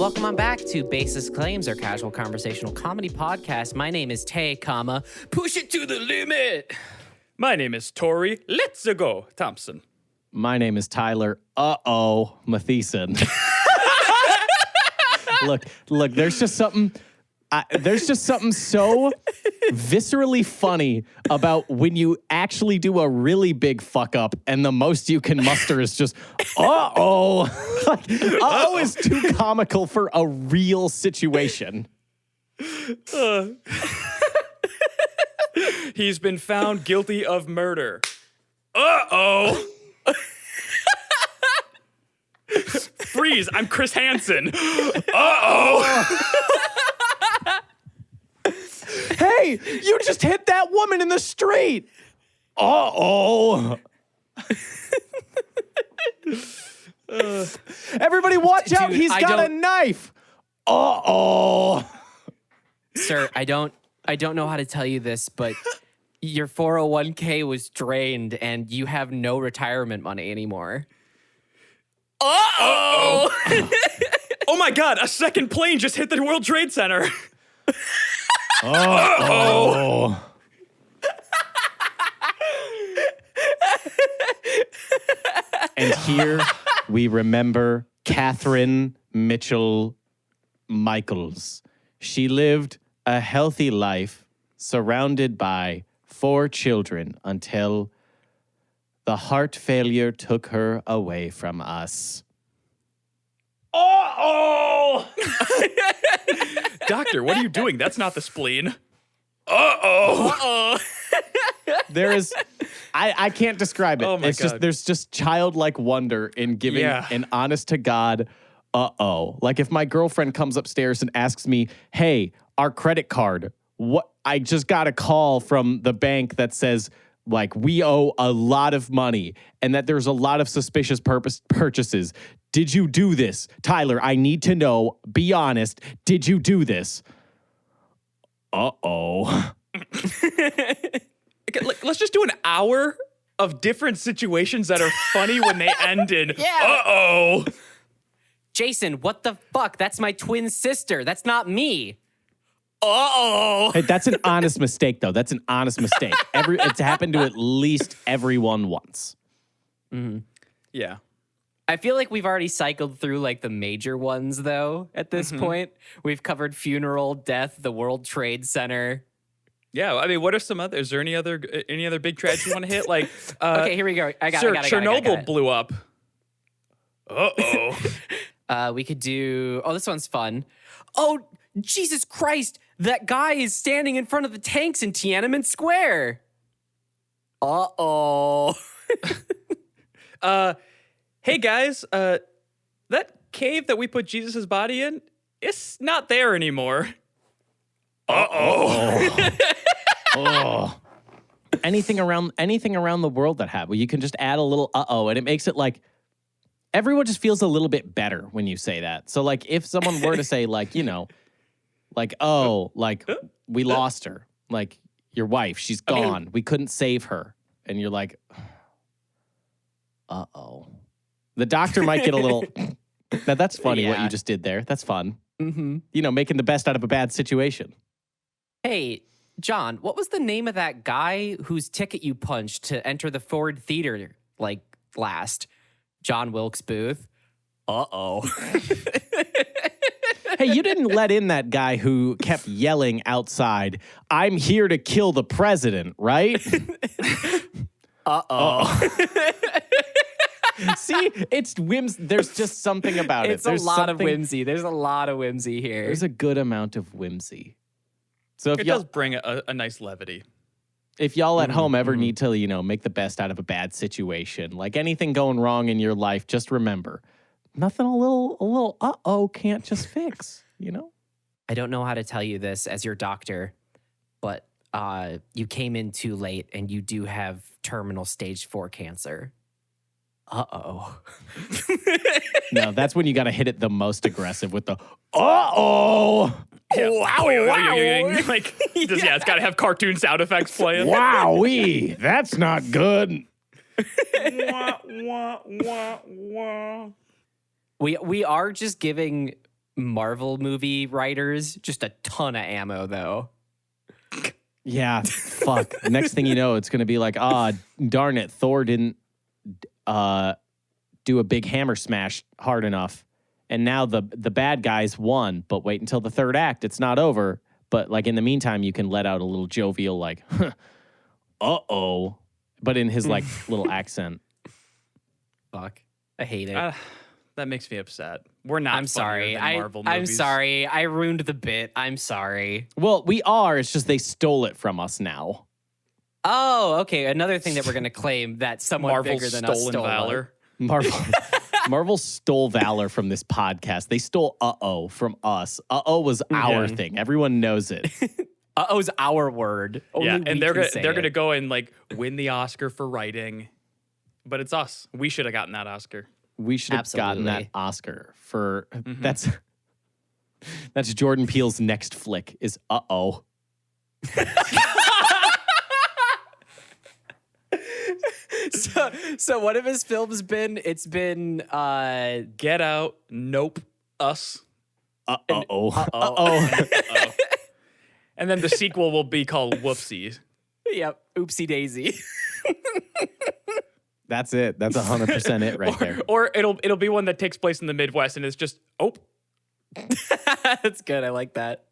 welcome on back to Baseless Claims, our casual conversational comedy podcast. My name is Tay, push it to the limit. My name is Tori Let's Go Thompson. My name is Tyler Matheson. Look, there's just something so viscerally funny about when you actually do a really big fuck up and the most you can muster is just, like, is too comical for a real situation. He's been found guilty of murder. Freeze, I'm Chris Hansen. Hey, you just hit that woman in the street. Everybody watch out, he's got a knife. Sir, I don't know how to tell you this, but your 401k was drained and you have no retirement money anymore. Oh my God, a second plane just hit the World Trade Center. And here we remember Catherine Mitchell Michaels. She lived a healthy life surrounded by 4 children until the heart failure took her away from us. Doctor, what are you doing? That's not the spleen. There is, I can't describe it. Oh my it's God. just, there's just childlike wonder in giving an honest to God, Like if my girlfriend comes upstairs and asks me, hey, our credit card, I just got a call from the bank that says, like, we owe a lot of money and that there's a lot of suspicious purchases. Did you do this? Tyler, I need to know, be honest, did you do this? Okay, let's just do an hour of different situations that are funny when they end in, Jason, what the fuck? That's my twin sister. That's not me. Hey, that's an honest mistake, though. That's an honest mistake. It's happened to at least everyone once. Mm-hmm. Yeah. I feel like we've already cycled through like the major ones, though, at this point. We've covered funeral, death, the World Trade Center. Yeah, I mean, what are some other? Is there any other big tragedy you want to hit? Like, okay, here we go. Chernobyl blew up. We could do. Oh, this one's fun. Oh, Jesus Christ! That guy is standing in front of the tanks in Tiananmen Square. Hey guys, that cave that we put Jesus' body in, it's not there anymore. Anything around the world that happened, you can just add a little and it makes it like everyone just feels a little bit better when you say that. So like if someone were to say like, you know, like, like we lost her, like your wife, she's gone. We couldn't save her. And you're like, the doctor might get a little, now that's funny what you just did there. That's fun. Mm-hmm. You know, making the best out of a bad situation. Hey, John, what was the name of that guy whose ticket you punched to enter the Ford Theater, like, last? John Wilkes Booth? Hey, you didn't let in that guy who kept yelling outside, I'm here to kill the president, right? See, it's whimsy. There's just something about it. There's a lot of whimsy. There's a lot of whimsy here. There's a good amount of whimsy. So if it does bring a nice levity. If y'all at home ever need to, you know, make the best out of a bad situation, like anything going wrong in your life, just remember, nothing a little can't just fix, you know? I don't know how to tell you this as your doctor, but you came in too late and you do have terminal stage 4 cancer. No, that's when you got to hit it the most aggressive with the Yeah. Wow. Like, it's got to have cartoon sound effects playing. Wowee, that's not good. We are just giving Marvel movie writers. Just a ton of ammo, though. Yeah, fuck. Next thing you know, it's going to be like, darn it, Thor didn't do a big hammer smash hard enough. And now the bad guys won, but wait until the third act. It's not over. But like in the meantime, you can let out a little jovial like, uh-oh, but in his like little accent. Fuck. I hate it. That makes me upset. We're not. I'm sorry. Marvel movies. I'm sorry. I ruined the bit. I'm sorry. Well, we are. It's just they stole it from us now. Oh, okay. Another thing that we're going to claim that someone Marvel's bigger than us stolen stole. valor. Marvel stole valor from this podcast. They stole uh-oh from us. Uh-oh was our thing. Everyone knows it. Uh-oh's our word. Only and we they're can say gonna it. go and like win the Oscar for writing, but it's us. We should have gotten that Oscar. We should have gotten that Absolutely. Oscar for that's Jordan Peele's next flick is uh-oh. So one of his films been it's been Get Out. Nope. Us. Uh-oh. Uh-oh. And then the sequel will be called Whoopsies. Yep, oopsie daisy. That's it. That's 100% it right there. Or it'll be one that takes place in the Midwest and it's just That's good. I like that.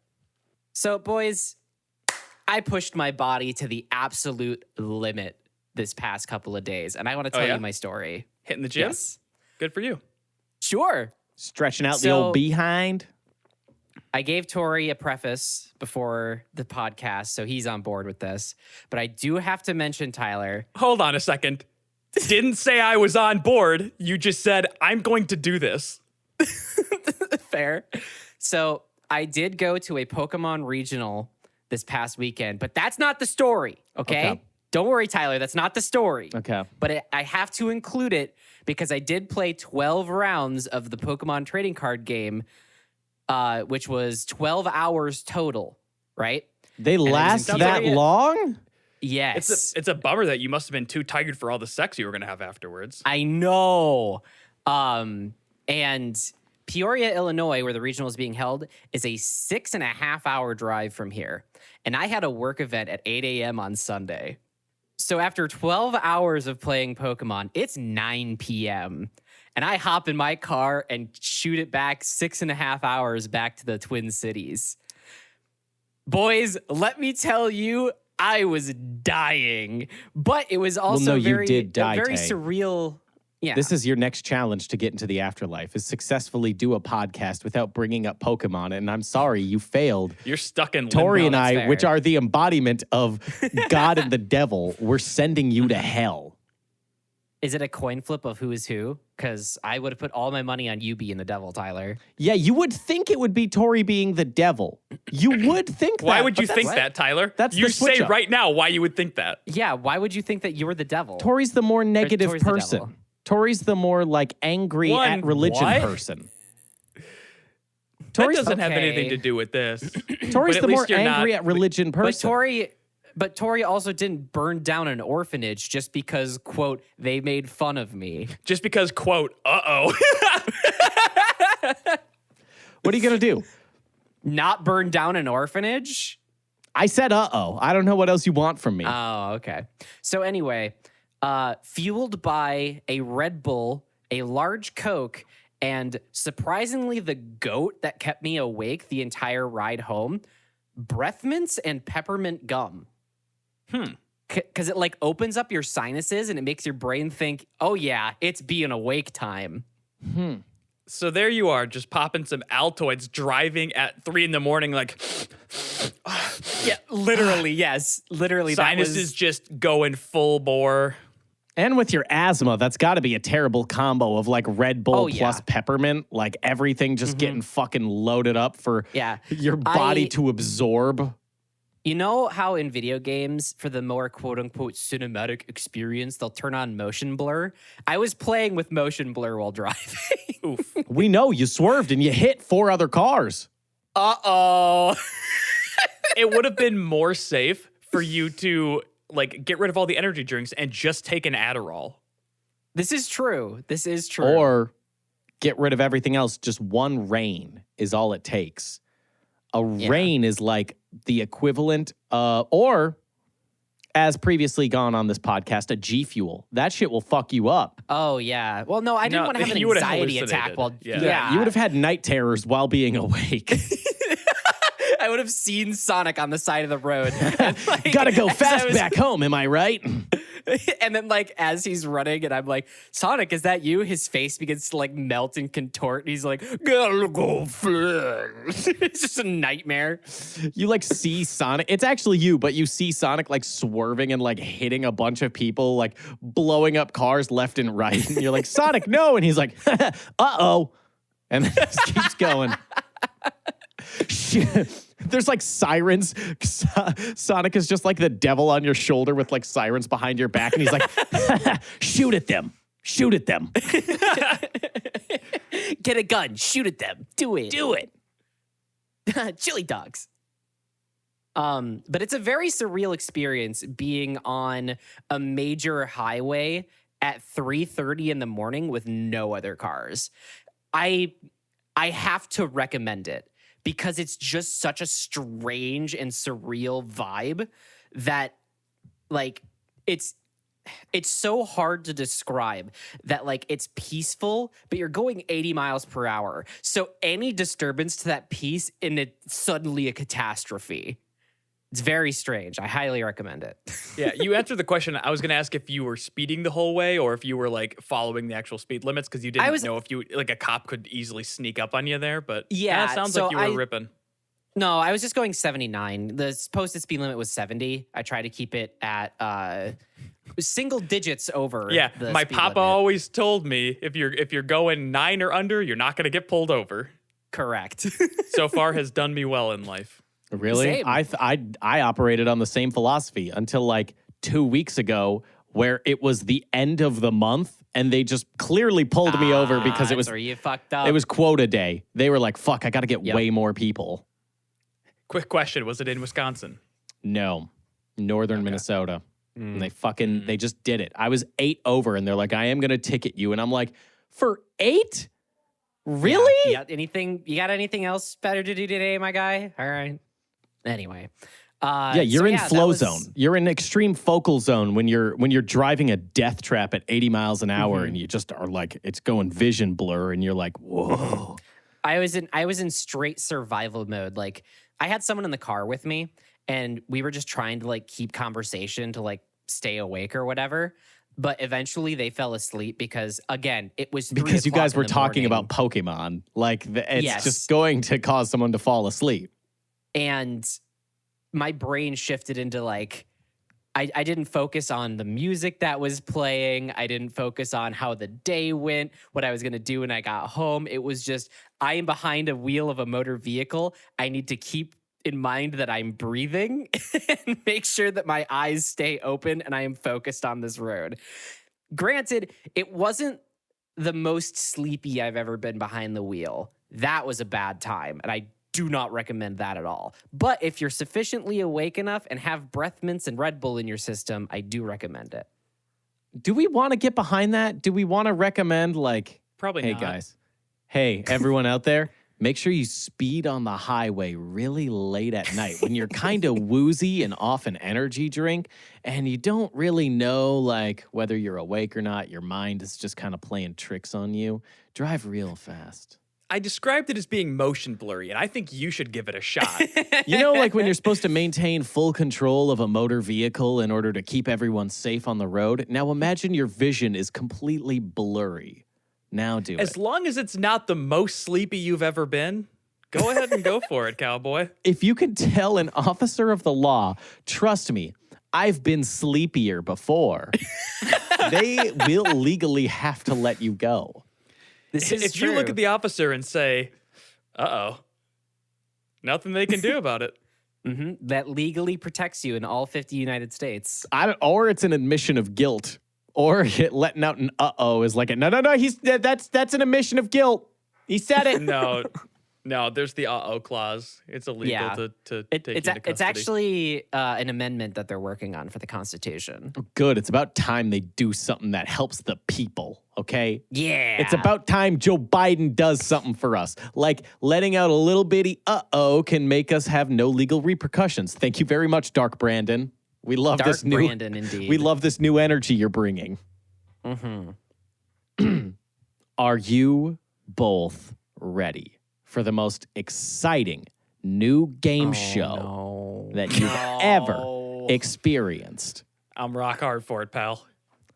So boys, I pushed my body to the absolute limit this past couple of days, and I want to tell yeah? you my story. hitting the gym. Yes. Good for you. Sure. Stretching out the So- old behind. I gave Tori a preface before the podcast, so he's on board with this. But I do have to mention, Tyler. Hold on a second. Didn't say I was on board. You just said, I'm going to do this. Fair. So I did go to a Pokemon regional this past weekend, but that's not the story, okay? Okay. Don't worry, Tyler. That's not the story. Okay. But I have to include it because I did play 12 rounds of the Pokemon trading card game, which was 12 hours total, right? They it was last in that theory- long? Yes. It's a bummer that you must have been too tired for all the sex you were going to have afterwards. I know. And Peoria, Illinois, where the regional is being held, is a 6.5 hour drive from here. And I had a work event at 8 a.m. on Sunday. So after 12 hours of playing Pokemon, it's 9 p.m. And I hop in my car and shoot it back 6.5 hours back to the Twin Cities. Boys, let me tell you, I was dying. But it was also no, you very, did die, very Tay. surreal. Yeah. This is your next challenge to get into the afterlife is successfully do a podcast without bringing up Pokemon. And I'm sorry, you failed. You're stuck in Tori limbo. and I, that's which fair. are the embodiment of God and the devil, we're sending you to hell. Is it a coin flip of who is who? Because I would have put all my money on you being the devil, Tyler. Yeah, you would think it would be Tori being the devil. You would think that. Why would you but think that's- that, Tyler? that's you the switch say up. right now why you would think that. Yeah, why would you think that you were the devil? Tori's the more negative Tori's the person. devil. Tori's the more like angry One, at religion what? person. That doesn't have okay. anything to do with this. Tori's But at the more least you're not- angry at religion person. But Tori also didn't burn down an orphanage just because, quote, they made fun of me. Just because, quote, uh-oh. What are you going to do? Not burn down an orphanage? I said uh-oh. I don't know what else you want from me. Oh, okay. So anyway, fueled by a Red Bull, a large Coke, and surprisingly the goat that kept me awake the entire ride home, breath mints and peppermint gum. Because it like opens up your sinuses and it makes your brain think, oh yeah, it's being awake time. So there you are, just popping some Altoids, driving at 3 a.m, like Yeah, literally, yes. Literally, sinuses just going full bore. And with your asthma, that's got to be a terrible combo of like Red Bull Oh, yeah. plus peppermint, like everything just getting fucking loaded up for Yeah. your body to absorb. You know how in video games, for the more quote-unquote cinematic experience, they'll turn on motion blur? I was playing with motion blur while driving. Oof. We know you swerved and you hit 4 other cars. Uh-oh. It would have been more safe for you to like get rid of all the energy drinks and just take an Adderall. This is true. This is true. Or get rid of everything else. Just one rain is all it takes. A rain is like the equivalent, or as previously gone on this podcast, a G Fuel. That shit will fuck you up. Oh, yeah. Well, no, I didn't want to have an you would've anxiety attack hallucinated. while, You would have had night terrors while being awake. I would have seen Sonic on the side of the road. And, like, Gotta go as fast I was- back home, am I right? And then, like, as he's running, and I'm like, Sonic, is that you? His face begins to, like, melt and contort. And he's like, gotta go fast. It's just a nightmare. You like see Sonic. It's actually you, but you see Sonic like swerving and like hitting a bunch of people, like blowing up cars left and right. And you're like, Sonic, no. And he's like, uh-oh. And then just keeps going. Shit. There's like sirens. Sonic is just like the devil on your shoulder with like sirens behind your back. And he's like, shoot at them. Shoot at them. Get a gun. Shoot at them. Do it. Do it. Chili dogs. But it's a very surreal experience being on a major highway at 3:30 in the morning with no other cars. I have to recommend it because it's just such a strange and surreal vibe that, like, it's so hard to describe that, like, it's peaceful, but you're going 80 miles per hour. So any disturbance to that peace and it's suddenly a catastrophe. It's very strange. I highly recommend it. Yeah, you answered the question. I was going to ask if you were speeding the whole way or if you were like following the actual speed limits because you didn't know if you like a cop could easily sneak up on you there. But Yeah, it sounds so like you were ripping. No, I was just going 79. The posted speed limit was 70. I try to keep it at single digits over. Yeah, the my speed papa limit. always told me if you're going 9 or under, you're not going to get pulled over. Correct. So far has done me well in life. Really? Same. I operated on the same philosophy until like 2 weeks ago, where it was the end of the month and they just clearly pulled me over because it was where you fucked up. it was quota day. They were like, "Fuck, I got to get Yep. way more people." Quick question: was it in Wisconsin? No, northern Minnesota. And they just did it. I was 8 over, and they're like, "I am gonna ticket you," and I'm like, "For 8? Really?" Yeah. You got anything else better to do today, my guy? All right. Anyway. Yeah, you're in flow zone. You're in extreme focal zone when you're driving a death trap at 80 miles an hour and you just are like, it's going vision blur and you're like, whoa. I was in straight survival mode. Like, I had someone in the car with me and we were just trying to like keep conversation to like stay awake or whatever. But eventually they fell asleep because, again, it was 3 Because you o'clock guys in were the talking morning. about Pokemon. Like, it's Yes. just going to cause someone to fall asleep. And my brain shifted into like, I didn't focus on the music that was playing. I didn't focus on how the day went, what I was going to do when I got home. It was just, I am behind a wheel of a motor vehicle. I need to keep in mind that I'm breathing and make sure that my eyes stay open and I am focused on this road. Granted, it wasn't the most sleepy I've ever been behind the wheel. That was a bad time, and I do not recommend that at all. But if you're sufficiently awake enough and have breath mints and Red Bull in your system, I do recommend it. Do we want to get behind that? Do we want to recommend, like, Probably hey, not. guys, hey, everyone out there, make sure you speed on the highway really late at night when you're kind of woozy and off an energy drink and you don't really know, like, whether you're awake or not. Your mind is just kind of playing tricks on you. Drive real fast. I described it as being motion blurry, and I think you should give it a shot. You know, like when you're supposed to maintain full control of a motor vehicle in order to keep everyone safe on the road. Now imagine your vision is completely blurry. Now do As it. long as it's not the most sleepy you've ever been, go ahead and go for it, cowboy. If you can tell an officer of the law, trust me, I've been sleepier before. They will legally have to let you go. This is If you look at the officer and say, uh-oh, nothing they can do about it. that legally protects you in all 50 United States. Or it's an admission of guilt. Or letting out an uh-oh is like, no, that's an admission of guilt. He said it. No, there's the uh-oh clause. It's illegal Yeah. to take It's you into custody. actually an amendment that they're working on for the Constitution. Good. It's about time they do something that helps the people. okay? Yeah. It's about time Joe Biden does something for us. Like letting out a little bitty uh-oh can make us have no legal repercussions. Thank you very much, Dark Brandon. We love Dark this new Brandon, indeed. We love this new energy you're bringing. Are you both ready for the most exciting new game show that you've ever experienced? I'm rock hard for it, pal.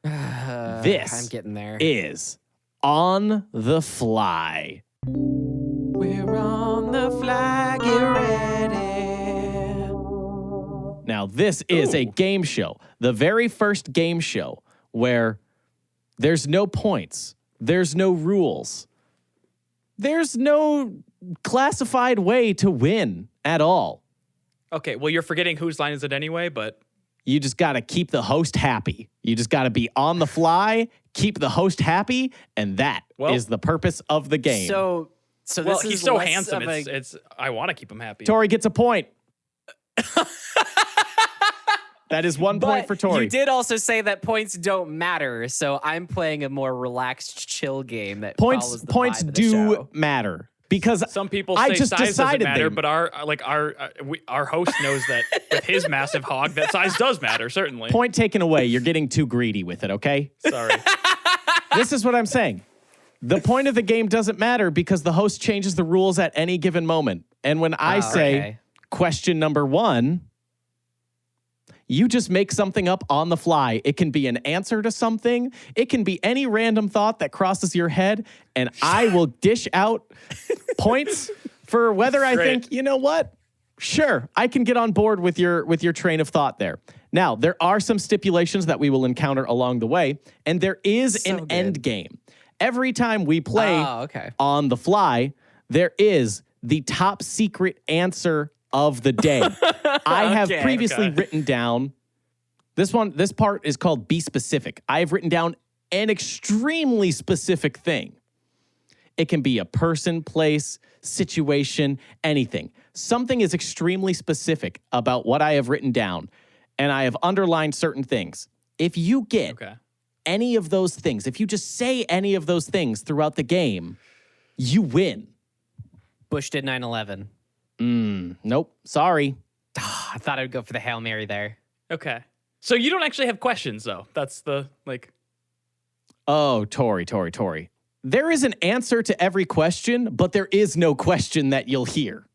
This I'm getting there. is On the Fly. We're on the fly, get ready. Now, this is a game show, the very first game show where there's no points, there's no rules, there's no classified way to win at all. Okay, well, you're forgetting whose line is it anyway, but... You just got to keep the host happy. You just got to be on the fly, keep the host happy, and that is the purpose of the game. So well, this he's is so less handsome. of a- It's I want to keep him happy. Tori gets a point. That is 1 point for Tori. You did also say that points don't matter, so I'm playing a more relaxed, chill game that follows the Points vibe of the do show. matter because Some people I say just size doesn't decided matter, they- but our host knows that with his massive hog, that size does matter, certainly. Point taken away. You're getting too greedy with it, okay? Sorry. This is what I'm saying. The point of the game doesn't matter because the host changes the rules at any given moment. And when I say okay. question number 1, you just make something up on the fly. It can be an answer to something. It can be any random thought that crosses your head, and I will dish out points for whether I think, you know what? Sure, I can get on board with your train of thought there. Now, there are some stipulations that we will encounter along the way, and there is an end game. Every time we play on the fly, there is the top secret answer of the day. I have previously written down this part is called Be Specific. I have written down an extremely specific thing. It can be a person, place, situation, anything. Something is extremely specific about what I have written down, and I have underlined certain things. If you get any of those things, if you just say any of those things throughout the game, you win. Bush did 9/11. Nope. Sorry. I thought I'd go for the Hail Mary there. Okay. So you don't actually have questions, though. That's the, like... Oh, Tori. There is an answer to every question, but there is no question that you'll hear.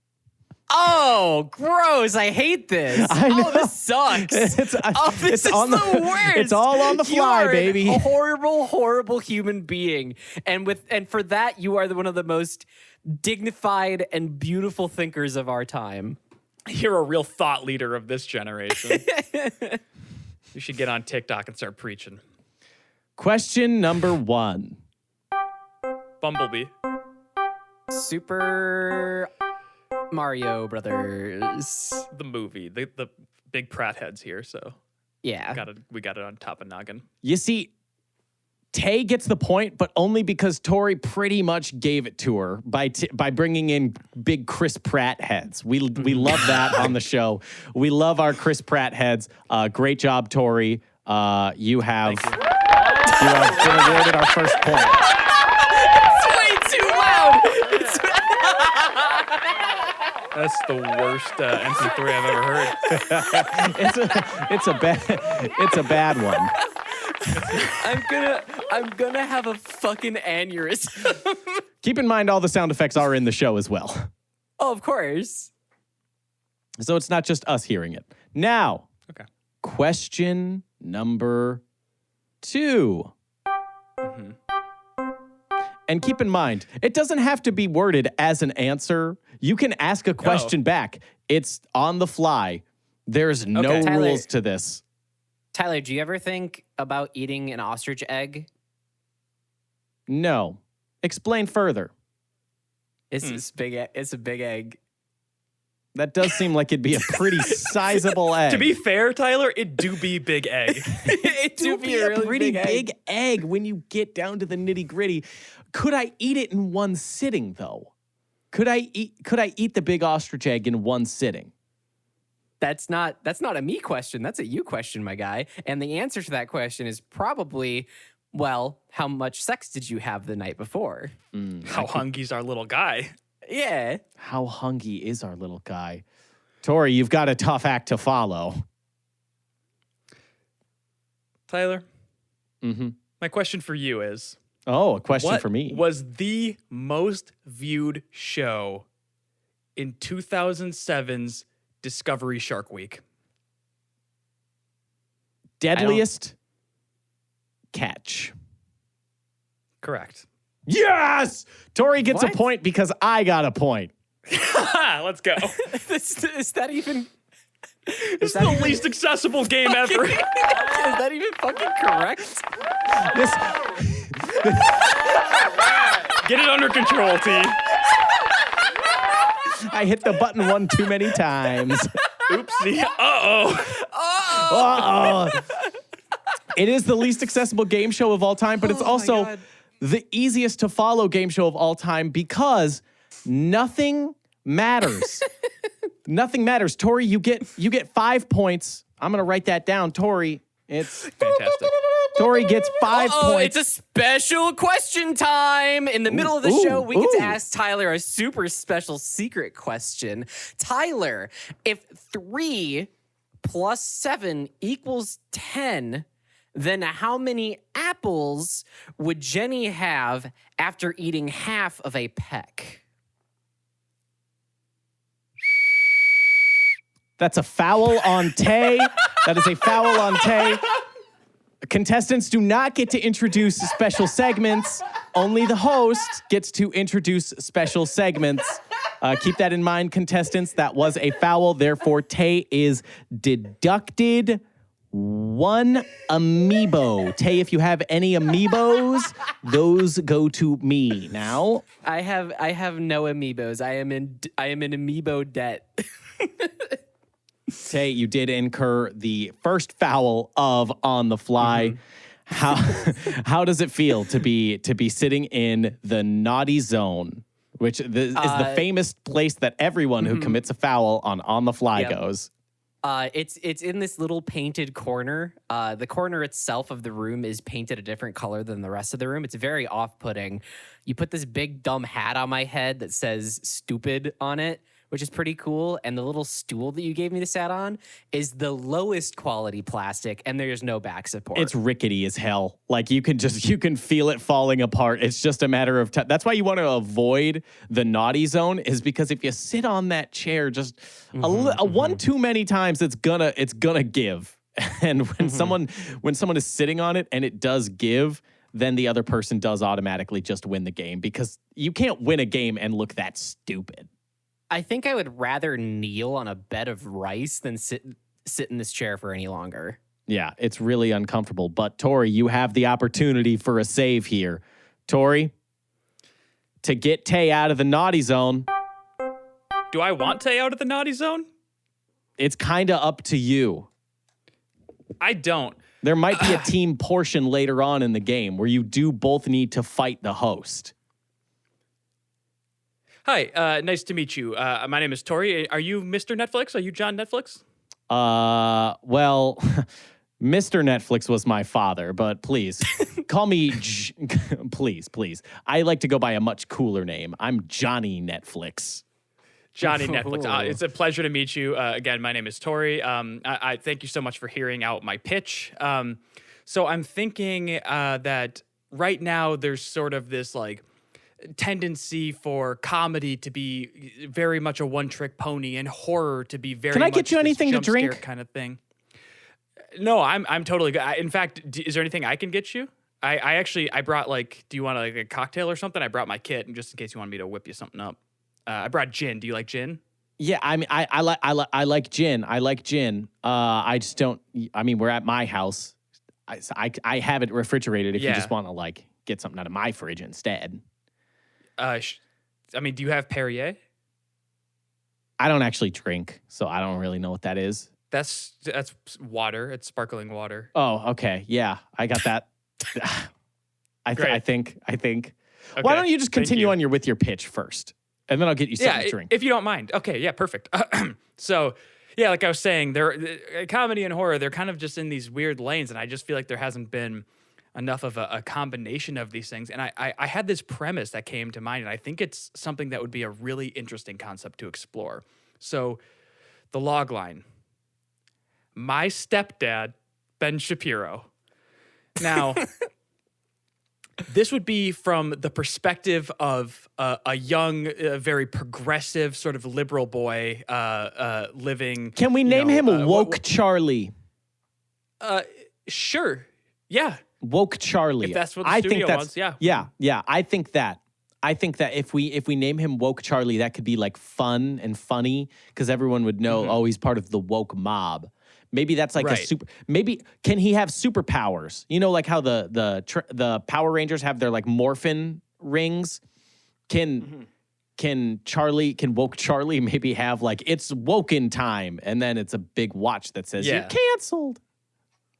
Oh, gross. I hate this. I know. Oh, this sucks. This is the worst. It's all on the fly, you are baby. A horrible, horrible human being. And for that, you are one of the most dignified and beautiful thinkers of our time. You're a real thought leader of this generation. You should get on TikTok and start preaching. Question number 1. Bumblebee. Super Mario Brothers. The movie. The big Pratt heads here, so Yeah. we got it on top of noggin. You see, Tay gets the point, but only because Tori pretty much gave it to her by bringing in big Chris Pratt heads. We love that on the show. We love our Chris Pratt heads. Great job, Tori. You have been awarded our first point. It's way too loud. That's the worst MP3 I've ever heard. It's a bad one. I'm gonna have a fucking aneurysm. Keep in mind all the sound effects are in the show as well. Oh, of course. So it's not just us hearing it. Now, question number 2. And keep in mind, it doesn't have to be worded as an answer. You can ask a question back. It's on the fly. There's no rules to this. Tyler, do you ever think about eating an ostrich egg? No. Explain further. It's a big egg. That does seem like it'd be a pretty sizable egg. To be fair, Tyler, it do be big egg. It do be a really pretty big egg when you get down to the nitty gritty. Could I eat it in one sitting though? Could I eat the big ostrich egg in one sitting? That's not a me question. That's a you question, my guy. And the answer to that question is probably Well, how much sex did you have the night before? How hungy's our little guy? Yeah. How hungry is our little guy? Tori, you've got a tough act to follow. Tyler, my question for you is... Oh, a question what for me. was the most viewed show in 2007's Discovery Shark Week? Deadliest catch. Correct. Yes! Tori gets What? a point because I got a point. Let's go. Is that even... This is the least accessible game ever. Is that even fucking correct? This Get it under control, T. I hit the button one too many times. Oopsie. Uh-oh. Uh-oh. It is the least accessible game show of all time, but it's Oh my also God. the easiest to follow game show of all time because nothing matters. Nothing matters. Tori, you get 5 points. I'm gonna write that down. Tori, it's Fantastic. Tori gets 5 Oh, points. it's a special question time. In the middle of the show, we get to ask Tyler a super special secret question. Tyler, if 3 plus 7 equals 10, then how many apples would Jenny have after eating half of a peck? That's a foul on Tay. That is a foul on Tay. Contestants do not get to introduce special segments. Only the host gets to introduce special segments. Keep that in mind, contestants. That was a foul. Therefore, Tay is deducted 1 amiibo. Tay, if you have any amiibos, those go to me. Now, I have no amiibos. I am in amiibo debt. Tay, you did incur the first foul of On the Fly. How does it feel to be sitting in the naughty zone, which is the famous place that everyone who commits a foul on the Fly Yep. goes? It's in this little painted corner. The corner itself of the room is painted a different color than the rest of the room. It's very off-putting. You put this big dumb hat on my head that says "stupid" on it, which is pretty cool. And the little stool that you gave me to sit on is the lowest quality plastic, and there's no back support. It's rickety as hell. Like you can feel it falling apart. It's just a matter of time. That's why you want to avoid the naughty zone, is because if you sit on that chair just one too many times, it's gonna give. And when someone is sitting on it and it does give, then the other person does automatically just win the game, because you can't win a game and look that stupid. I think I would rather kneel on a bed of rice than sit in this chair for any longer. Yeah, it's really uncomfortable. But Tori, you have the opportunity for a save here. Tori, to get Tay out of the naughty zone, Do I want Tay out of the naughty zone? it's kind of up to you. I don't. There might be a team portion later on in the game where you do both need to fight the host. Hi, nice to meet you. My name is Tori. Are you Mr. Netflix? Are you John Netflix? Well, Mr. Netflix was my father, but please call me, please. I like to go by a much cooler name. I'm Johnny Netflix. Johnny Netflix. Ooh. It's a pleasure to meet you. Again, my name is Tori. I thank you so much for hearing out my pitch. So I'm thinking that right now there's sort of this like tendency for comedy to be very much a one-trick pony and horror to be very. Can I much get you this anything to jump scare drink? kind of thing? No, I'm totally good. In fact, is there anything I can get you? I brought like. Do you want like a cocktail or something? I brought my kit, and just in case you want me to whip you something up. I brought gin. Do you like gin? Yeah, I mean, I like gin. I like gin. I just don't. I mean, we're at my house. I have it refrigerated. If you just want to like get something out of my fridge instead. I mean, do you have Perrier? I don't actually drink, so I don't really know what that is. That's water. It's sparkling water. Oh, okay. Yeah, I got that. I think. Okay, Why don't you just thank continue you. on with your pitch first, and then I'll get you something to drink. If you don't mind. Okay, yeah, perfect. So, yeah, like I was saying, comedy and horror, they're kind of just in these weird lanes, and I just feel like there hasn't been enough of a combination of these things. And I had this premise that came to mind, and I think it's something that would be a really interesting concept to explore. So the log line. My stepdad, Ben Shapiro. Now, this would be from the perspective of a young, very progressive, sort of liberal boy living. Can we name him Woke Charlie? Sure. Yeah. Woke Charlie. If that's what the studio wants, yeah. Yeah. I think that if we name him Woke Charlie, that could be like fun and funny because everyone would know, oh, he's part of the woke mob. Maybe that's like right. a super. Maybe can he have superpowers? You know, like how the Power Rangers have their like morphin rings. Can Woke Charlie maybe have like it's woken time, and then it's a big watch that says you're canceled.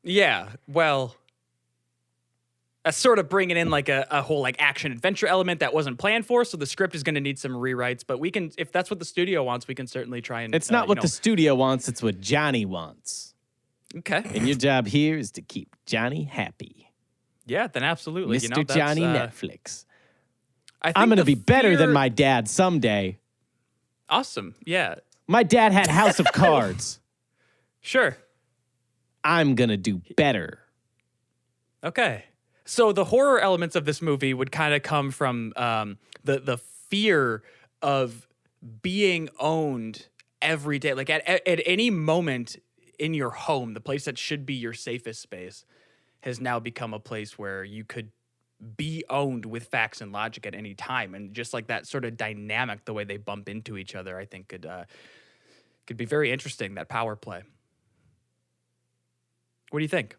Yeah. Well, that's sort of bringing in like a whole like action adventure element that wasn't planned for. So the script is going to need some rewrites, but we can, if that's what the studio wants, we can certainly try and. It's not what the studio wants. It's what Johnny wants. Okay. And your job here is to keep Johnny happy. Yeah, then absolutely. Mr. Johnny Netflix. I'm going to be better than my dad someday. Awesome. Yeah. My dad had House of Cards. Sure. I'm going to do better. Okay. So the horror elements of this movie would kind of come from the fear of being owned every day. Like at any moment in your home, the place that should be your safest space has now become a place where you could be owned with facts and logic at any time. And just like that sort of dynamic, the way they bump into each other, I think could be very interesting, that power play. What do you think?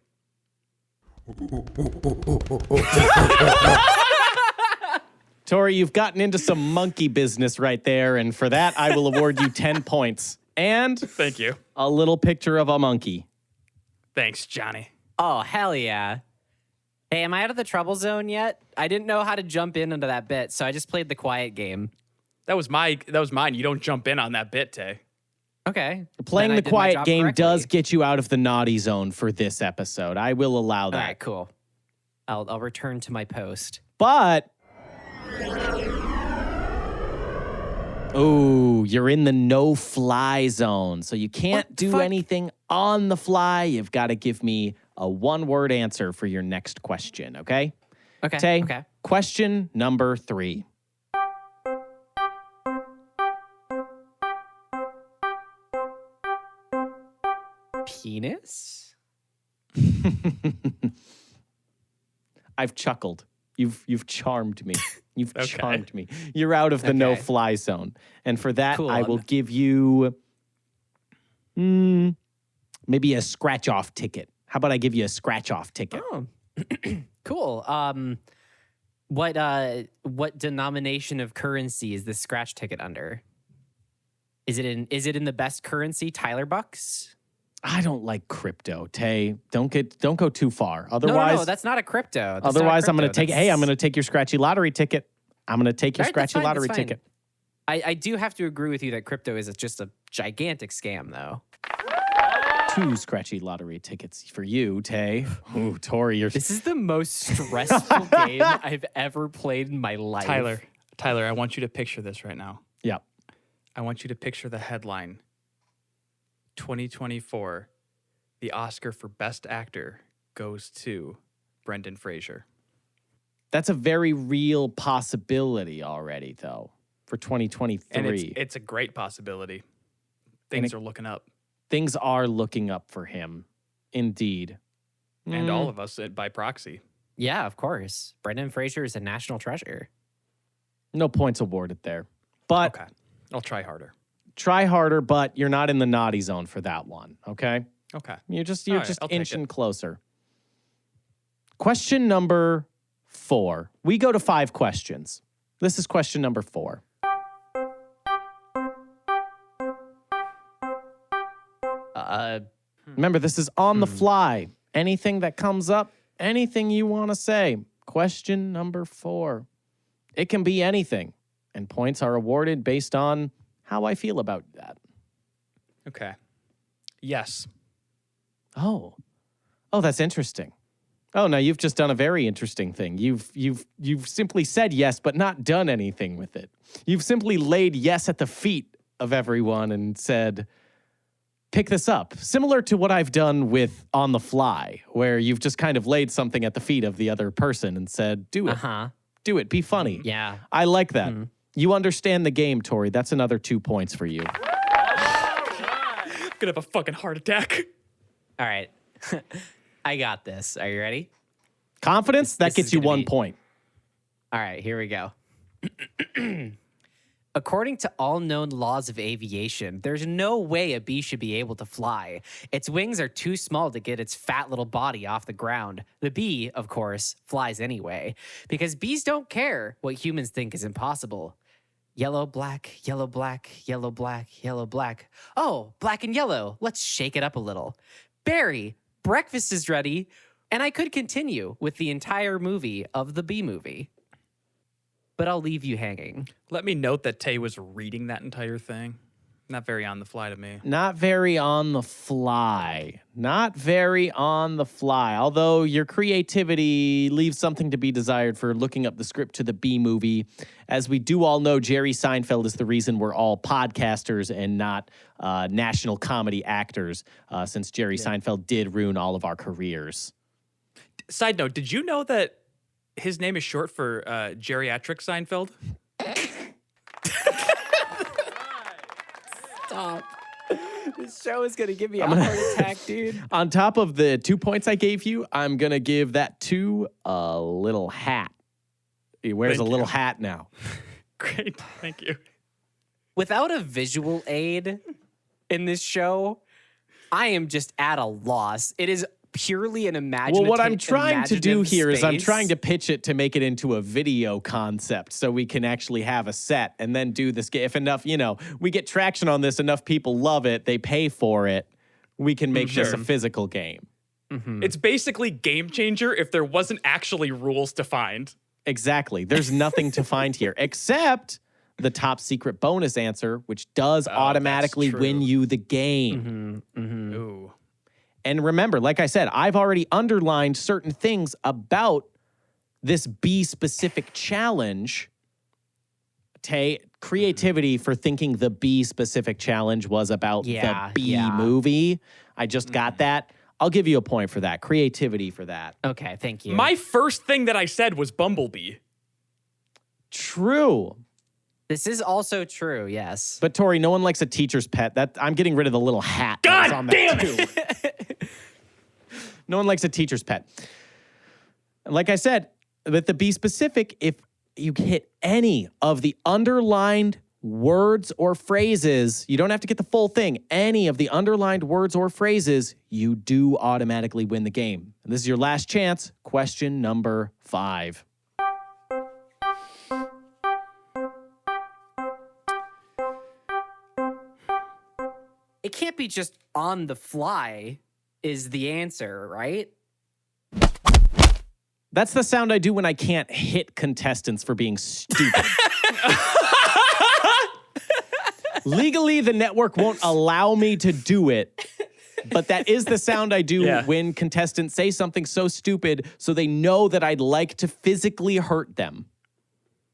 Tori, you've gotten into some monkey business right there, and for that, I will award you 10 points. And thank you. A little picture of a monkey. Thanks, Johnny. Oh, hell yeah. Hey, am I out of the trouble zone yet? I didn't know how to jump in into that bit, so I just played the quiet game. That was mine. You don't jump in on that bit, Tay. Okay. Playing the quiet game does get you out of the naughty zone for this episode. I will allow that. All right, cool. I'll return to my post. But you're in the no-fly zone, so you can't do anything on the fly. You've got to give me a one-word answer for your next question, okay? Okay. Tay, okay. Question number 3. Penis? I've chuckled. You've charmed me. You've charmed me. You're out of the no-fly zone. And for that, cool. I will give you maybe a scratch-off ticket. How about I give you a scratch-off ticket? Oh, cool. What denomination of currency is this scratch ticket under? Is it in the best currency, Tyler bucks? I don't like crypto, Tay. Don't go too far. Otherwise, no, that's not a crypto. I'm going to take your scratchy lottery ticket. I'm going to take your scratchy lottery ticket. I do have to agree with you that crypto is just a gigantic scam, though. 2 scratchy lottery tickets for you, Tay. Ooh, Tori, This is the most stressful game I've ever played in my life. Tyler, I want you to picture this right now. Yeah. I want you to picture the headline. 2024, the Oscar for Best Actor goes to Brendan Fraser. That's a very real possibility already, though, for 2023. And it's a great possibility. Things are looking up. Things are looking up for him, indeed. And all of us by proxy. Yeah, of course. Brendan Fraser is a national treasure. No points awarded there. But okay, I'll try harder. Try harder, but you're not in the naughty zone for that one, okay? Okay. You're just inching closer. Question number 4. We go to 5 questions. This is question number 4. Remember, this is on the fly. Anything that comes up, anything you want to say. Question number 4. It can be anything, and points are awarded based on how I feel about that. Okay. Yes. Oh, that's interesting. Oh, no, you've just done a very interesting thing. You've simply said yes, but not done anything with it. You've simply laid yes at the feet of everyone and said, pick this up. Similar to what I've done with On the Fly, where you've just kind of laid something at the feet of the other person and said, do it. Uh-huh. Do it. Be funny. Yeah. I like that. You understand the game, Tori. That's another 2 points for you. I'm gonna have a fucking heart attack. All right. I got this. Are you ready? Confidence? That this gets is you gonna 1 be- point. All right, here we go. According to all known laws of aviation, there's no way a bee should be able to fly. Its wings are too small to get its fat little body off the ground. The bee, of course, flies anyway, because bees don't care what humans think is impossible. Yellow, black, yellow, black, yellow, black, yellow, black. Oh, black and yellow. Let's shake it up a little. Barry, breakfast is ready. And I could continue with the entire movie of the Bee Movie. But I'll leave you hanging. Let me note that Tay was reading that entire thing. Not very on the fly to me. Not very on the fly. Not very on the fly. Although your creativity leaves something to be desired for looking up the script to the Bee Movie. As we do all know, Jerry Seinfeld is the reason we're all podcasters and not national comedy actors, since Jerry Seinfeld did ruin all of our careers. Side note, did you know that his name is short for geriatric Seinfeld? Stop. This show is going to give me a heart attack, dude. On top of the 2 points I gave you, I'm going to give that to a little hat. He wears Thank a little you. hat now. Great, thank you. Without a visual aid in this show, I am just at a loss. It is purely an imaginative. Well, what I'm trying to do here is I'm space. trying to pitch it to make it into a video concept so we can actually have a set and then do this. If enough, we get traction on this, enough people love it, they pay for it, we can make this a physical game. It's basically Game Changer if there wasn't actually rules to find. Exactly. There's nothing to find here except the top secret bonus answer, which does automatically true. win you the game. Ooh. And remember, like I said, I've already underlined certain things about this bee-specific challenge. Creativity for thinking the bee-specific challenge was about the Bee Movie. I just got that. I'll give you a point for that. Creativity for that. Okay, thank you. My first thing that I said was Bumblebee. True. This is also true, yes. But Tori, no one likes a teacher's pet. I'm getting rid of the little hat. that was on God that damn too. No one likes a teacher's pet. Like I said, with the Be Specific, if you hit any of the underlined words or phrases, you don't have to get the full thing. Any of the underlined words or phrases, you do automatically win the game. And this is your last chance. Question number 5. It can't be just on the fly is the answer, right? That's the sound I do when I can't hit contestants for being stupid. Legally, the network won't allow me to do it, but that is the sound I do when contestants say something so stupid so they know that I'd like to physically hurt them.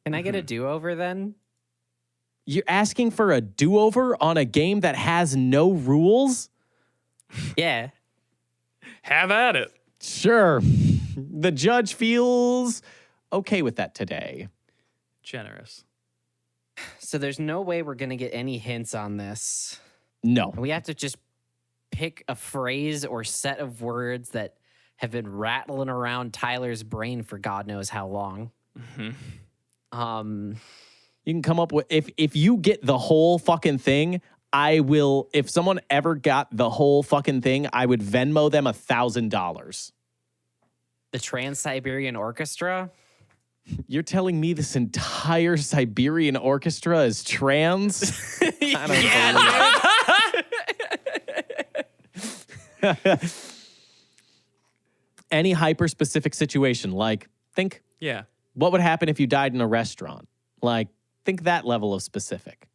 Can I get a do-over then? You're asking for a do-over on a game that has no rules? Yeah. Have at it. Sure. The judge feels okay with that today. Generous. So there's no way we're going to get any hints on this. No. We have to just pick a phrase or set of words that have been rattling around Tyler's brain for God knows how long. You can come up with, if you get the whole fucking thing, I will, if someone ever got the whole fucking thing, I would Venmo them $1,000. The Trans-Siberian Orchestra? You're telling me this entire Siberian orchestra is trans? I don't believe it. Any hyper-specific situation, like, think, what would happen if you died in a restaurant? Like, think that level of specific.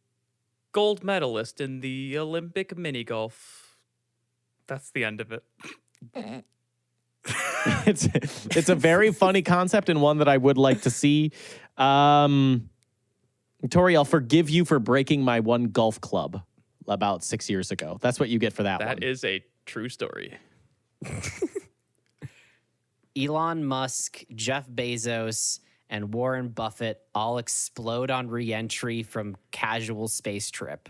Gold medalist in the Olympic mini golf. That's the end of it. It's a very funny concept and one that I would like to see. Tori, I'll forgive you for breaking my one golf club about 6 years ago. That's what you get for that one. That is a true story. Elon Musk, Jeff Bezos, and Warren Buffett all explode on re-entry from casual space trip.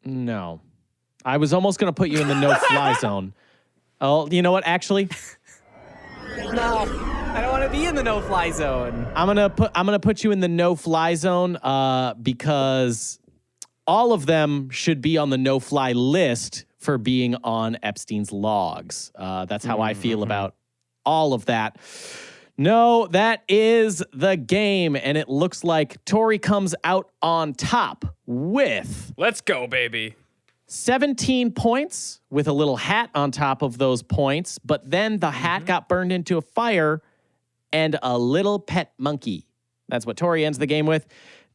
No. I was almost going to put you in the no-fly zone. Oh, you know what? Actually, No, I don't want to be in the no-fly zone. I'm gonna put you in the no-fly zone because all of them should be on the no-fly list for being on Epstein's logs. That's how I feel about all of that. No, that is the game, and it looks like Tori comes out on top with Let's go, baby. 17 points with a little hat on top of those points, but then the hat got burned into a fire and a little pet monkey. That's what Tori ends the game with.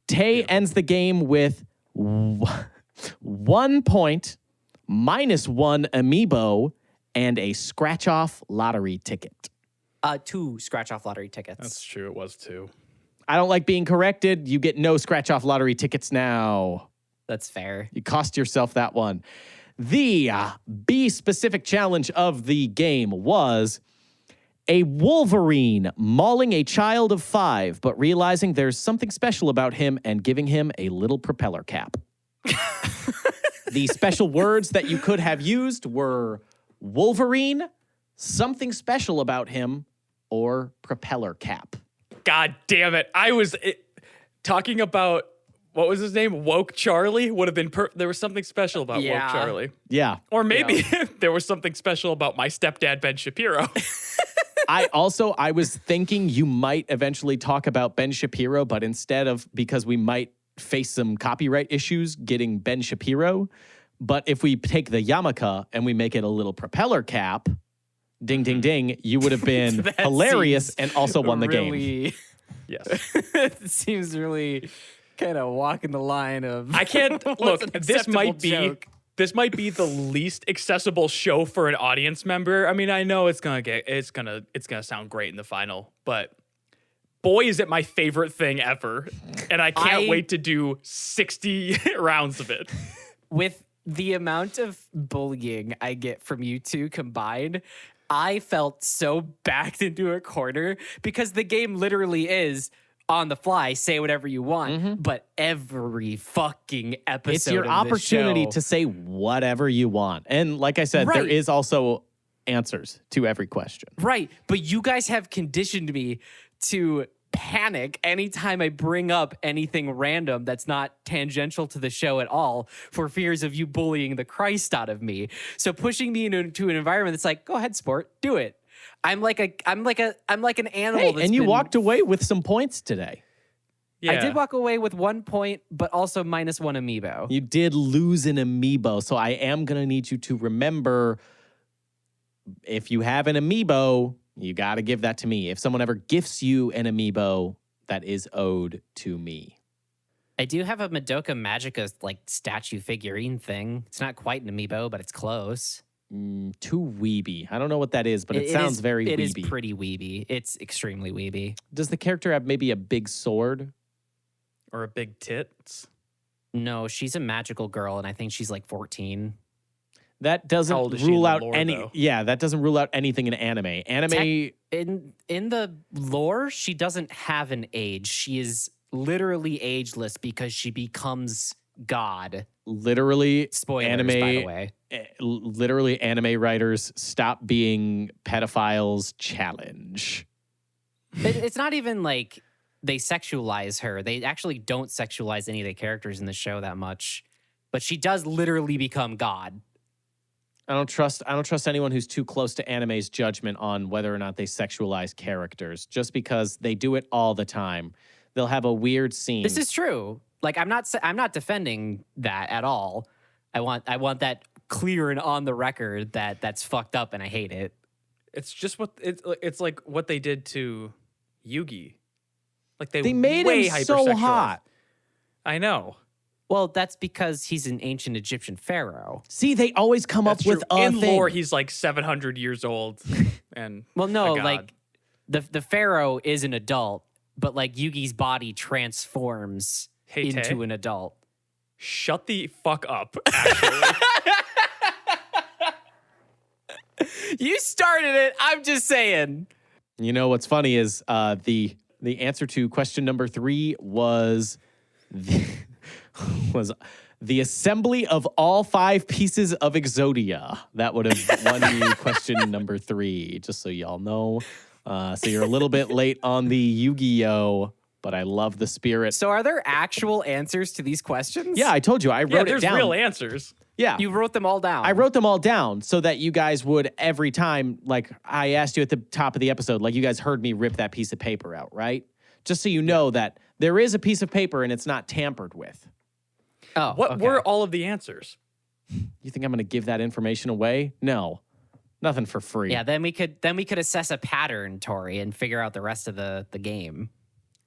Tay ends the game with 1 point, -1 amiibo, and a scratch-off lottery ticket. 2 scratch-off lottery tickets. That's true. It was 2. I don't like being corrected. You get no scratch-off lottery tickets now. That's fair. You cost yourself that one. The B-specific challenge of the game was a Wolverine mauling a child of 5, but realizing there's something special about him and giving him a little propeller cap. The special words that you could have used were Wolverine, something special about him, or propeller cap. God damn it. I was talking about, what was his name? Woke Charlie would have been, there was something special about Yeah. Woke Charlie. Yeah. Or maybe there was something special about my stepdad, Ben Shapiro. I was thinking you might eventually talk about Ben Shapiro, but instead of, because we might face some copyright issues getting Ben Shapiro, but if we take the yarmulke and we make it a little propeller cap, ding, ding, ding, you would have been That hilarious seems and also won the game. Yes. It seems really kind of walking the line of. I can't what's look. an This might acceptable be joke. this might be the least accessible show for an audience member. I mean, I know it's gonna sound great in the final, but boy, is it my favorite thing ever, and I can't wait to do 60 rounds of it. With the amount of bullying I get from you two combined, I felt so backed into a corner because the game literally is on the fly, say whatever you want, but every fucking episode It's your of this opportunity show- to say whatever you want. And like I said, there Right. is also answers to every question. Right, but you guys have conditioned me to panic anytime I bring up anything random that's not tangential to the show at all for fears of you bullying the Christ out of me. So pushing me into an environment that's like, go ahead, sport, do it. I'm like an animal. Hey, that's and you been- walked away with some points today. Yeah. I did walk away with 1 point, but also -1 amiibo. You did lose an amiibo, so I am going to need you to remember, if you have an amiibo, you got to give that to me. If someone ever gifts you an amiibo, that is owed to me. I do have a Madoka Magica like statue figurine thing. It's not quite an amiibo, but it's close. Too weeby. I don't know what that is, but it sounds very weeby. It is pretty weeby. It's extremely weeby. Does the character have maybe a big sword? Or a big tits. No, she's a magical girl, and I think she's like 14. That How doesn't old is she in rule the out lore, any. though? Yeah, that doesn't rule out anything in anime. Anime. In the lore, she doesn't have an age. She is literally ageless because she becomes God. Literally, Spoilers, anime. by the way. Literally, anime writers stop being pedophiles. Challenge. It's not even like they sexualize her. They actually don't sexualize any of the characters in the show that much. But she does literally become God. I don't trust anyone who's too close to anime's judgment on whether or not they sexualize characters, just because they do it all the time. They'll have a weird scene. This is true. Like I'm not defending that at all. I want that clear and on the record that that's fucked up and I hate it. It's just it's like what they did to Yugi. Like they made way him so hypersexualized. hot. I know. Well, that's because he's an ancient Egyptian pharaoh. See, they always come That's up with true. a In thing. lore, he's like 700 years old. and Well, no, a god. like the pharaoh is an adult, but like Yugi's body transforms Hey, Tay. into an adult. Shut the fuck up, actually. You started it. I'm just saying. You know what's funny is the answer to question number 3 was the assembly of all 5 pieces of Exodia. That would have won you question number 3, just so y'all know. So you're a little bit late on the Yu-Gi-Oh, but I love the spirit. So are there actual answers to these questions? Yeah, I told you. I wrote it there's down. real answers. Yeah. You wrote them all down. I wrote them all down so that you guys would every time, like I asked you at the top of the episode, like you guys heard me rip that piece of paper out, right? Just so you know that there is a piece of paper and it's not tampered with. Oh, What okay. were all of the answers? You think I'm going to give that information away? No. Nothing for free. Yeah, then we could assess a pattern, Tori, and figure out the rest of the game.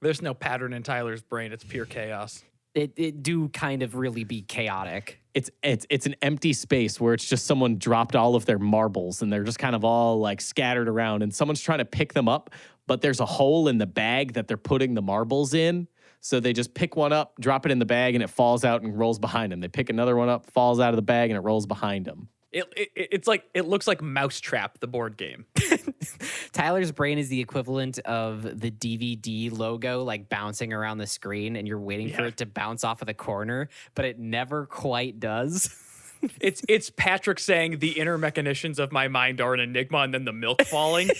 There's no pattern in Tyler's brain. It's pure chaos. It do kind of really be chaotic. It's an empty space where it's just someone dropped all of their marbles and they're just kind of all like scattered around and someone's trying to pick them up, but there's a hole in the bag that they're putting the marbles in. So they just pick one up, drop it in the bag, and it falls out and rolls behind them. They pick another one up, falls out of the bag, and it rolls behind them. It's like it looks like Mousetrap, the board game. Tyler's brain is the equivalent of the DVD logo like bouncing around the screen and you're waiting for it to bounce off of the corner, but it never quite does. It's Patrick saying the inner mechanitions of my mind are an enigma, and then the milk falling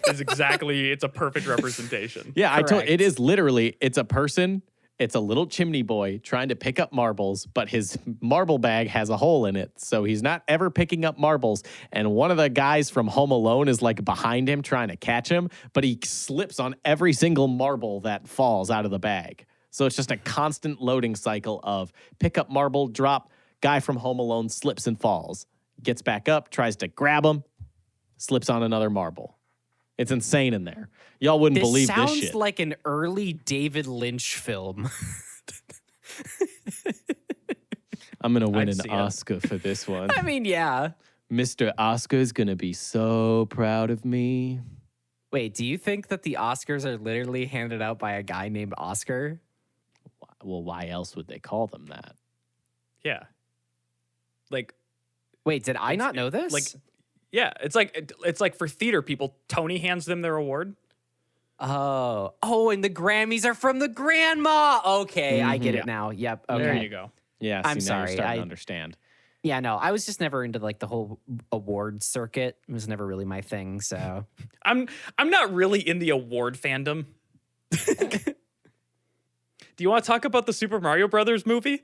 is exactly. It's a perfect representation. Yeah, Correct. it is literally, it's a person, it's a little chimney boy trying to pick up marbles, but his marble bag has a hole in it, so he's not ever picking up marbles. And one of the guys from Home Alone is like behind him trying to catch him, but he slips on every single marble that falls out of the bag. So it's just a constant loading cycle of pick up marble, drop, guy from Home Alone slips and falls, gets back up, tries to grab him, slips on another marble. It's insane in there. Y'all wouldn't believe this shit. Sounds like an early David Lynch film. I'm going to win I'd an see it. Oscar for this one. I mean, yeah. Mr. Oscar's going to be so proud of me. Wait, do you think that the Oscars are literally handed out by a guy named Oscar? Well, why else would they call them that? Yeah. Like, Wait, did I not know this? like, yeah, it's like for theater people, Tony hands them their award. Oh, and the Grammys are from the grandma. Okay, I get Yeah. it now. Yep. Okay. There you go. Yeah, I'm see, now you're sorry, starting I- to understand. Yeah, no, I was just never into like the whole award circuit. It was never really my thing. So I'm not really in the award fandom. Do you want to talk about the Super Mario Brothers movie?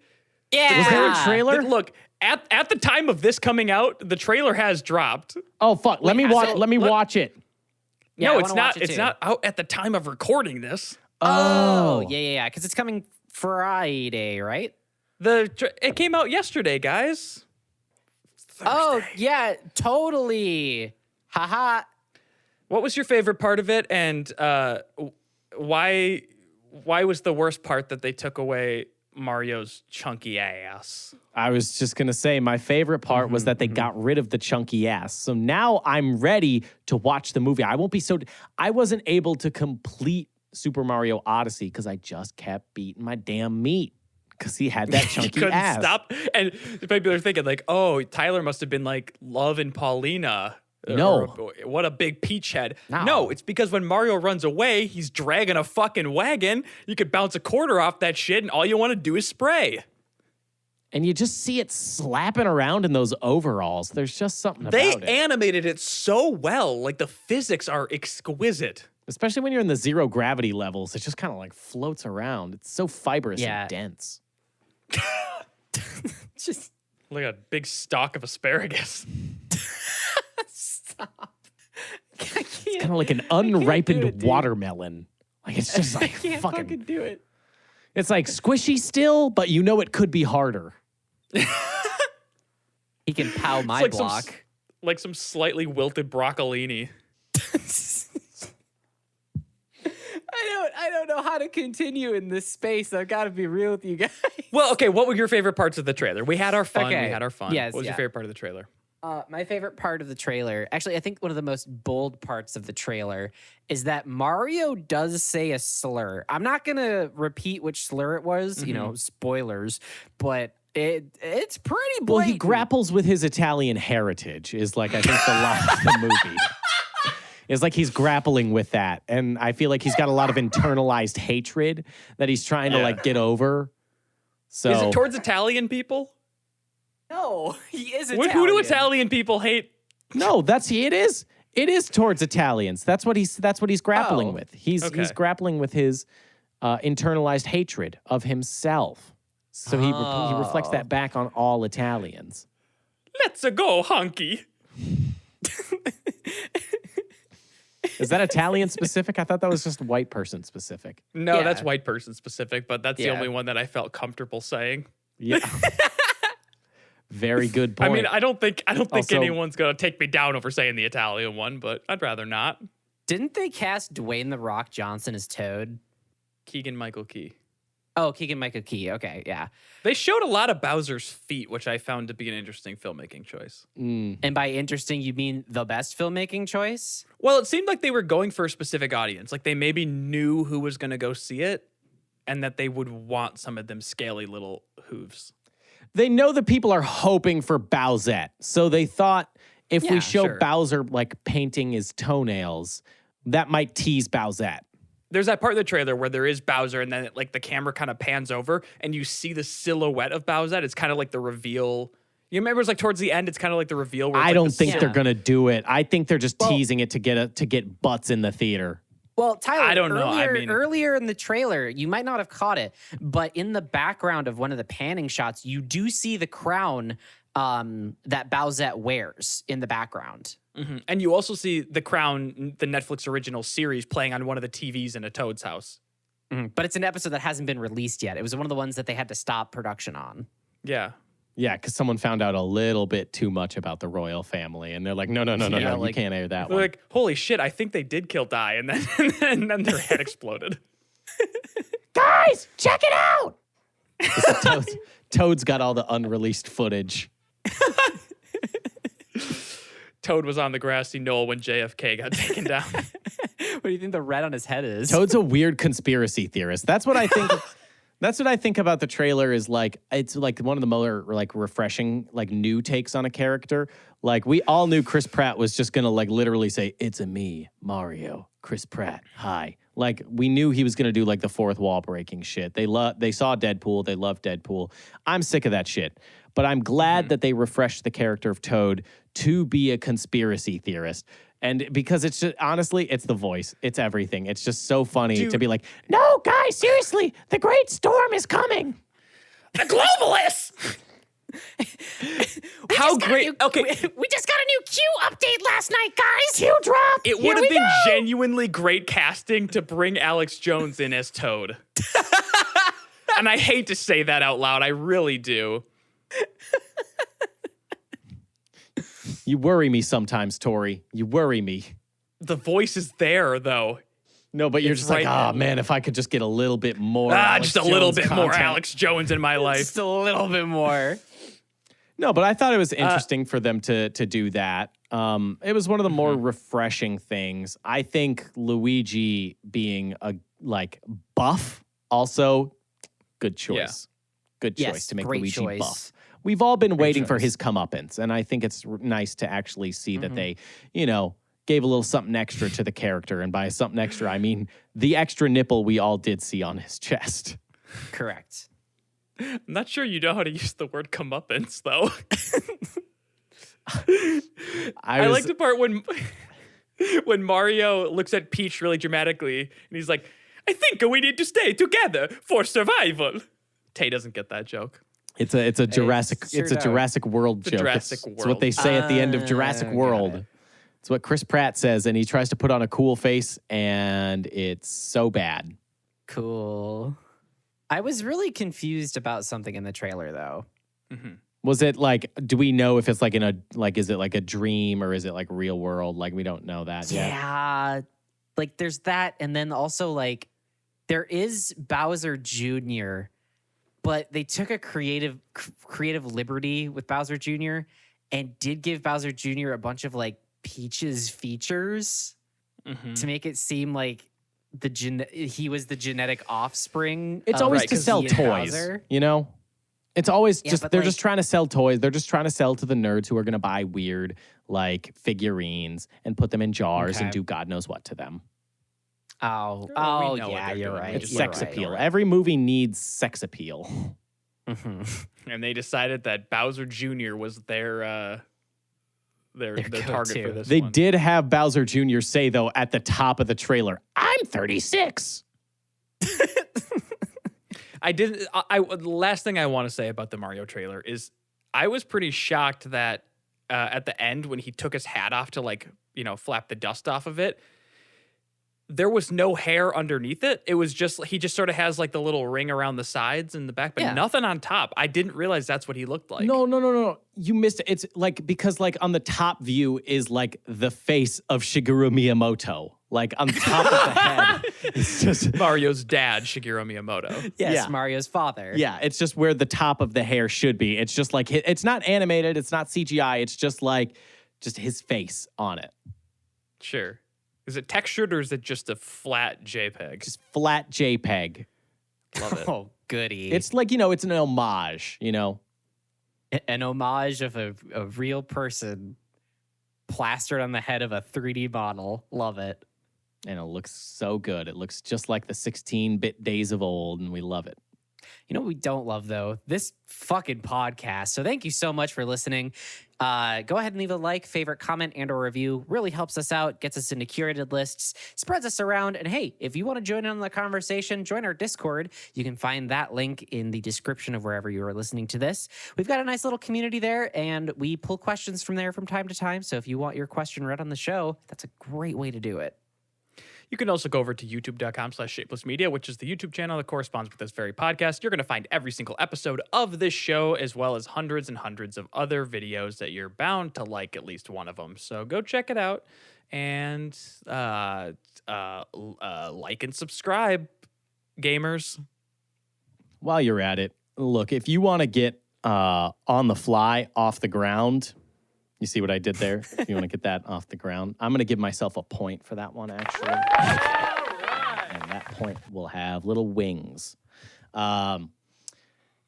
yeah, Was there a trailer? Look, at the time of this coming out, the trailer has dropped. Oh, fuck. Let me watch. so- Let me watch it. Yeah, I No, it's wanna watch not. it It's too. not out at the time of recording this. Oh, yeah, because it's coming Friday, right? It came out yesterday, guys. Oh, yeah, totally. Haha. What was your favorite part of it, and why was the worst part that they took away Mario's chunky ass? I was just going to say my favorite part was that they got rid of the chunky ass. So now I'm ready to watch the movie. I wasn't able to complete Super Mario Odyssey because I just kept beating my damn meat because he had that chunky Couldn't ass. stop. And people are thinking like, oh, Tyler must have been like Love and Paulina. No. Or, what a big peach head. No. No, it's because when Mario runs away, he's dragging a fucking wagon. You could bounce a quarter off that shit, and all you want to do is spray. And you just see it slapping around in those overalls. There's just something They about it. animated it so well. Like the physics are exquisite. Especially when you're in the zero gravity levels. It just kind of like floats around. It's so fibrous Yeah. and dense. Just Like a big stalk of asparagus. stop. It's kind of like an unripened dude. watermelon. Like it's just like Can't fucking do it. It's like squishy still, but you know it could be harder. He can pow my like block. Like some slightly wilted broccolini. I don't know how to continue in this space. I've got to be real with you guys. Well, okay, what were your favorite parts of the trailer? We had our fun. Okay, We had our fun. yes, What was yeah. your favorite part of the trailer? My favorite part of the trailer, actually, I think one of the most bold parts of the trailer is that Mario does say a slur. I'm not going to repeat which slur it was, spoilers, but it's pretty blatant. Well, he grapples with his Italian heritage is like, I think the line of the movie. It's like he's grappling with that. And I feel like he's got a lot of internalized hatred that he's trying to like get over. So is it towards Italian people? No, he is Italian. Who do Italian people hate? No, it is. It is towards Italians. That's what he's grappling with. He's grappling with his internalized hatred of himself. So he reflects that back on all Italians. Let's go, honky. Is that Italian specific? I thought that was just white person specific. No, that's white person specific, but that's the only one that I felt comfortable saying. Yeah. Very good point. I mean, I don't think Also, anyone's gonna take me down over saying the Italian one, but I'd rather not. Didn't they cast Dwayne The Rock Johnson as Toad? Keegan-Michael Key. Oh, Keegan-Michael Key. Okay, yeah. They showed a lot of Bowser's feet, which I found to be an interesting filmmaking choice. And by interesting, you mean the best filmmaking choice? Well, it seemed like they were going for a specific audience. Like they maybe knew who was going to go see it and that they would want some of them scaly little hooves. they know that people are hoping for Bowsette. So they thought if we show sure. Bowser like painting his toenails, that might tease Bowsette. There's that part of the trailer where there is Bowser and then like the camera kind of pans over and you see the silhouette of Bowsette. It's kind of like the reveal. You remember it's like towards the end, it's kind of like the reveal. Where I don't think they're going to do it. I think they're just teasing it to get butts in the theater. Well, Tyler, I don't know. I mean, earlier in the trailer, you might not have caught it, but in the background of one of the panning shots, you do see the crown that Bowsette wears in the background. Mm-hmm. And you also see the crown, the Netflix original series, playing on one of the TVs in a Toad's house. Mm-hmm. But it's an episode that hasn't been released yet. It was one of the ones that they had to stop production on. Yeah. Yeah, because someone found out a little bit too much about the royal family, and they're like, no, you can't air that They're one. like, holy shit, I think they did kill Di, and then and then their head exploded. Guys, check it out! Toad's got all the unreleased footage. Toad was on the grassy knoll when JFK got taken down. What do you think the red on his head is? Toad's a weird conspiracy theorist. That's what I think. That's what I think about the trailer is like, it's like one of the more like refreshing, like new takes on a character. Like we all knew Chris Pratt was just going to like literally say, it's a me, Mario, Chris Pratt. Hi. Like we knew he was going to do like the fourth wall breaking shit. They saw Deadpool. They love Deadpool. I'm sick of that shit. But I'm glad that they refreshed the character of Toad to be a conspiracy theorist. And because it's just, honestly, it's the voice. It's everything. It's just so funny to be like, no, guys, seriously, the great storm is coming. The globalists! How great. Okay. We just got a new Q update last night, guys. Q drop. It would have been genuinely great casting to bring Alex Jones in as Toad. And I hate to say that out loud. I really do. You worry me sometimes, Tori. You worry me. The voice is there, though. No, but you're just right like, oh, man, if I could just get a little bit more. Just a little bit more Alex Jones in my life. Just a little bit more. No, but I thought it was interesting for them to do that. It was one of the more refreshing things. I think Luigi being a like buff, also good choice. Yeah. Good choice to make Luigi choice. buff. We've all been waiting for his comeuppance, and I think it's nice to actually see that they, gave a little something extra to the character. And by something extra, I mean the extra nipple we all did see on his chest. Correct. I'm not sure you know how to use the word comeuppance, though. I like the part when Mario looks at Peach really dramatically, and he's like, I think we need to stay together for survival. Tay doesn't get that joke. It's a Jurassic World joke. It's what they say at the end of Jurassic World. It's what Chris Pratt says, and he tries to put on a cool face, and it's so bad. Cool. I was really confused about something in the trailer, though. Mm-hmm. Was it like? Do we know if it's like is it like a dream or is it like real world? Like we don't know that yet. Yeah, like there's that, and then also like there is Bowser Jr., but they took a creative liberty with Bowser Jr., and did give Bowser Jr. a bunch of like Peach's features to make it seem like he was the genetic offspring. It's of always to sell he and toys, Bowser. you know? It's always just, but, they're like- just trying to sell toys. They're just trying to sell to the nerds who are going to buy weird, like, figurines and put them in jars and Okay. do God knows what to them. Oh, we oh know what yeah, they're you're doing. right. It's you're sex right. appeal. Every movie needs sex appeal. Mhm. And they decided that Bowser Jr. was their target go-to. for this They one. did have Bowser Jr. say, though, at the top of the trailer, I'm 36. The last thing I want to say about the Mario trailer is I was pretty shocked that at the end when he took his hat off to like, flap the dust off of it, there was no hair underneath it. It was just, he just sort of has like the little ring around the sides and the back, but Yeah. nothing on top. I didn't realize that's what he looked like. No. You missed it. It's like, because like on the top view is like the face of Shigeru Miyamoto. Like on top of the head. It's just, Mario's dad, Shigeru Miyamoto. Yes, Yeah. Mario's father. yeah, it's just where the top of the hair should be. It's just like, it's not animated. It's not CGI. It's just like, just his face on it. Sure. Is it textured or is it just a flat JPEG? Just flat JPEG. Love it. Oh, goody. It's like, it's an homage, an homage of a real person plastered on the head of a 3D model. Love it. And it looks so good. It looks just like the 16-bit days of old, and we love it. You know what we don't love, though? This fucking podcast. So thank you so much for listening. Go ahead and leave a like, favorite, comment, and or review. Really helps us out, gets us into curated lists, spreads us around. And hey, if you want to join in on the conversation, join our Discord. You can find that link in the description of wherever you are listening to this. We've got a nice little community there, and we pull questions from there from time to time. So if you want your question read on the show, that's a great way to do it. You can also go over to youtube.com/shapelessmedia, which is the YouTube channel that corresponds with this very podcast. You're going to find every single episode of this show, as well as hundreds and hundreds of other videos that you're bound to like at least one of them. So go check it out and like and subscribe, gamers. While you're at it, look, if you want to get on the fly off the ground, you see what I did there? If you want to get that off the ground, I'm going to give myself a point for that one, actually. And that point will have little wings.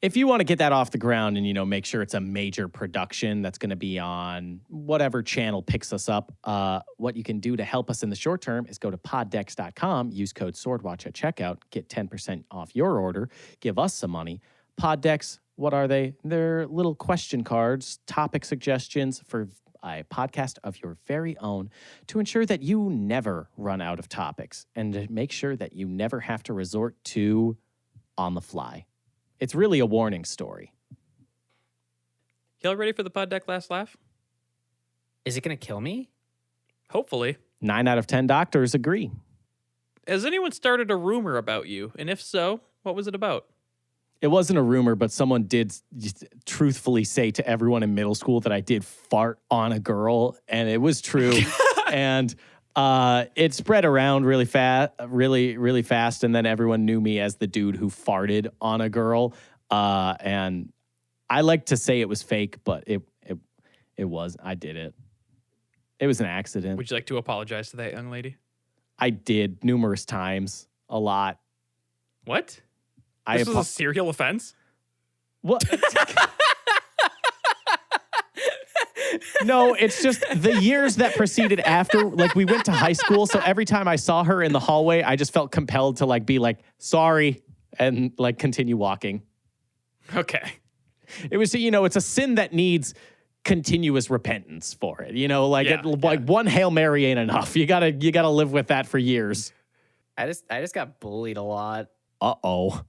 If you want to get that off the ground and, make sure it's a major production that's going to be on whatever channel picks us up, what you can do to help us in the short term is go to poddex.com, use code SwordWatch at checkout, get 10% off your order, give us some money. Poddex, what are they? They're little question cards, topic suggestions for a podcast of your very own to ensure that you never run out of topics and to make sure that you never have to resort to on the fly. It's really a warning story. Y'all ready for the Pod Deck Last Laugh? Is it going to kill me? Hopefully. 9 out of 10 doctors agree. Has anyone started a rumor about you? And if so, what was it about? It wasn't a rumor, but someone did truthfully say to everyone in middle school that I did fart on a girl, and it was true. And it spread around really fast, really fast, and then everyone knew me as the dude who farted on a girl. And I like to say it was fake, but it was. I did it. It was an accident. Would you like to apologize to that young lady? I did numerous times, a lot. What? I This was a serial offense? What? No, it's just the years that preceded after, like we went to high school. So every time I saw her in the hallway, I just felt compelled to like be like, sorry, and like continue walking. Okay. It was, it's a sin that needs continuous repentance for it. Like one Hail Mary ain't enough. You gotta live with that for years. I just got bullied a lot. Uh-oh.